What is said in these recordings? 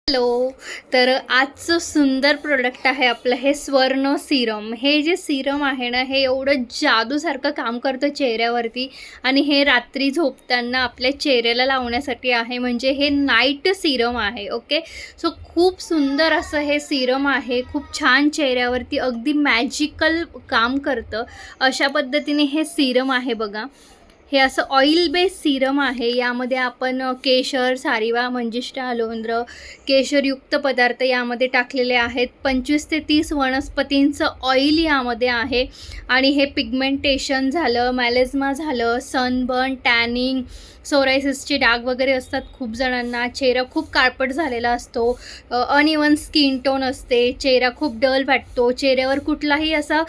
Hello. तर आजचं सुंदर प्रोडक्ट आहे आपलं हे स्वर्ण सिरम. हे जे सिरम आहे ना, हे एवढं जादूसारखं काम करतं चेहऱ्यावरती आणि हे रात्री झोपताना आपल्या चेहऱ्याला लावण्यासाठी आहे. म्हणजे हे नाईट सिरम आहे. ओके. सो खूप सुंदर असं हे सिरम आहे. खूप छान चेहऱ्यावरती अगदी मॅजिकल काम करतं. अशा पद्धतीने हे सिरम आहे बघा. हे असं ऑइल बेस सिरम आहे. यामध्ये आपण केशर, सारिवा, मंजिष्ठा, लोंद्र, केशरयुक्त पदार्थ यामध्ये टाकलेले आहेत. 25 ते 30 वनस्पतींचं ऑइल यामध्ये आहे. आणि हे पिगमेंटेशन झालं, मॅलेझमा झालं, सनबर्न, टॅनिंग, सोरायसिसचे डाग वगैरे असतात खूप जणांना, चेहरा खूप काळपट झालेला असतो, अनइवन स्किन टोन असते, चेहरा खूप डल वाटतो, चेहऱ्यावर कुठलाही असा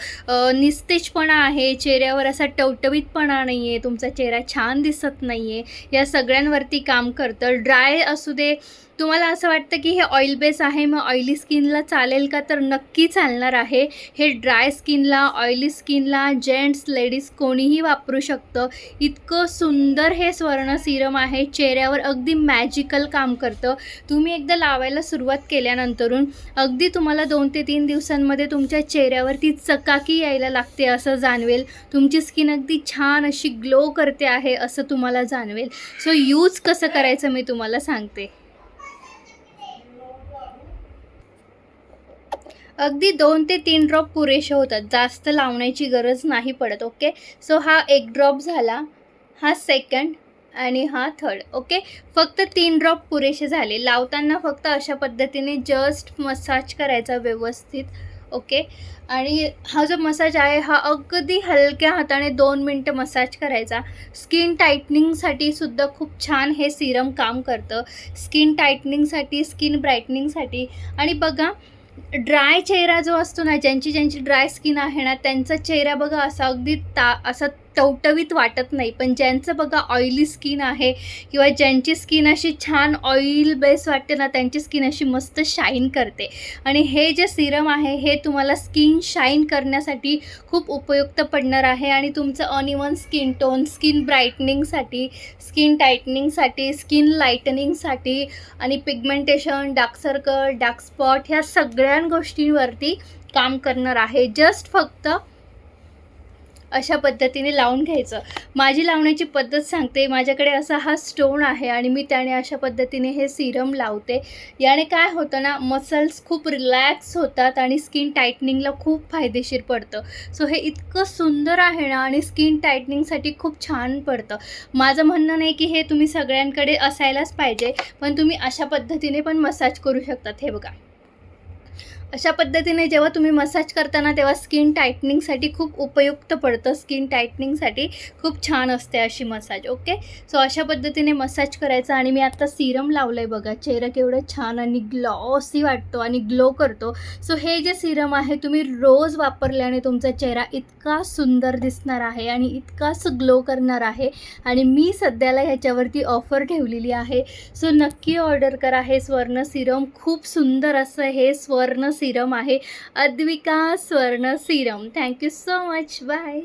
निस्तेजपणा आहे, चेहऱ्यावर असा टवटवीतपणा नाही आहे, तुमचा चेहरा छान दिसत नाही आहे, या सगळ्यांवरती काम करतं. ड्राय असू दे, तुम्हाला असं वाटतं की हे ऑइल बेस आहे मग ऑइली स्किनला चालेल का, तर नक्की चालणार आहे. हे ड्राय स्किनला, ऑइली स्किनला, जेंट्स, लेडीज कोणीही वापरू शकतं. इतकं सुंदर हे स्वर्ण सिरम आहे. चेहऱ्यावर अगदी मॅजिकल काम करतं. तुम्ही एकदा लावायला सुरुवात केल्यानंतरून अगदी तुम्हाला 2 ते 3 दिवसांमध्ये तुमच्या चेहऱ्यावरती चकाकी यायला लागते असं जाणवेल. तुमची स्किन अगदी छान अशी ग्लो करते आहे असं तुम्हाला जाणवेल. सो यूज कसं करायचं मी तुम्हाला सांगते. अगदी 2 ते 3 ड्रॉप पुरेसे होतात. जास्त लावण्याची गरज नाही पडत. ओके. सो हा 1 ड्रॉप झाला, हा सेकंड आणि हा थर्ड. ओके. फक्त 3 ड्रॉप पुरेसे झाले. लावताना फक्त अशा पद्धतीने जस्ट मसाज करायचा व्यवस्थित. ओके. आणि हा जो मसाज आहे हा अगदी हलक्या हाताने 2 मिनटं मसाज करायचा. स्किन टाईटनिंगसाठी सुद्धा खूप छान हे सिरम काम करतं. स्किन टाईटनिंगसाठी, स्किन ब्राईटनिंगसाठी. आणि बघा, ड्राय चेहरा जो असतो ना, ज्यांची ड्राय स्किन आहे ना, त्यांचा चेहरा बघा असा अगदी असा टवटवीत वाटत नाही. पण ज्यांचं बघा ऑइली स्किन आहे किंवा ज्यांची स्किन अशी छान ऑइल बेस वाटते ना, त्यांची स्किन अशी मस्त शाईन करते. आणि हे जे सिरम आहे हे तुम्हाला स्किन शाईन करण्यासाठी खूप उपयुक्त पडणार आहे. आणि तुमचं अनइवन स्किन टोन, स्किन ब्राईटनिंगसाठी, स्किन टाईटनिंगसाठी, स्किन लाईटनिंगसाठी आणि pigmentation, dark circle, dark spot ह्या सगळ्या गोष्टींवरती काम करणार आहे. जस्ट फक्त अशा पद्धतीने लावून घ्यायचं. माझी लावण्याची पद्धत सांगते. माझ्याकडे असा हा स्टोन आहे आणि मी त्याने अशा पद्धतीने हे सिरम लावते. याने काय होतं ना, मसल्स खूप रिलॅक्स होतात आणि स्किन टाईटनिंगला खूप फायदेशीर पडतं. सो हे इतकं सुंदर आहे ना आणि स्किन टाईटनिंगसाठी खूप छान पडतं. माझं म्हणणं नाही की हे तुम्ही सगळ्यांकडे असायलाच पाहिजे, पण तुम्ही अशा पद्धतीने पण मसाज करू शकतात. हे बघा, अशा पद्धतीने जेव्हा तुम्ही मसाज करता ना, तेव्हा स्किन टाईटनिंगसाठी खूप उपयुक्त पडतं. स्किन टाईटनिंगसाठी खूप छान असते अशी मसाज. ओके. सो अशा पद्धतीने मसाज करायचा. आणि मी आत्ता सिरम लावलं आहे बघा. चेहरा केवढं छान आणि ग्लॉसी वाटतो आणि ग्लो करतो. सो हे जे सिरम आहे तुम्ही रोज वापरल्याने तुमचा चेहरा इतका सुंदर दिसणार आहे आणि इतकाच ग्लो करणार आहे. आणि मी सध्याला ह्याच्यावरती ऑफर ठेवलेली आहे. सो नक्की ऑर्डर करा हे स्वर्ण सिरम. खूप सुंदर असं हे स्वर्ण सिरम आहे. Advika Swarna serum. Thank you so much. Bye.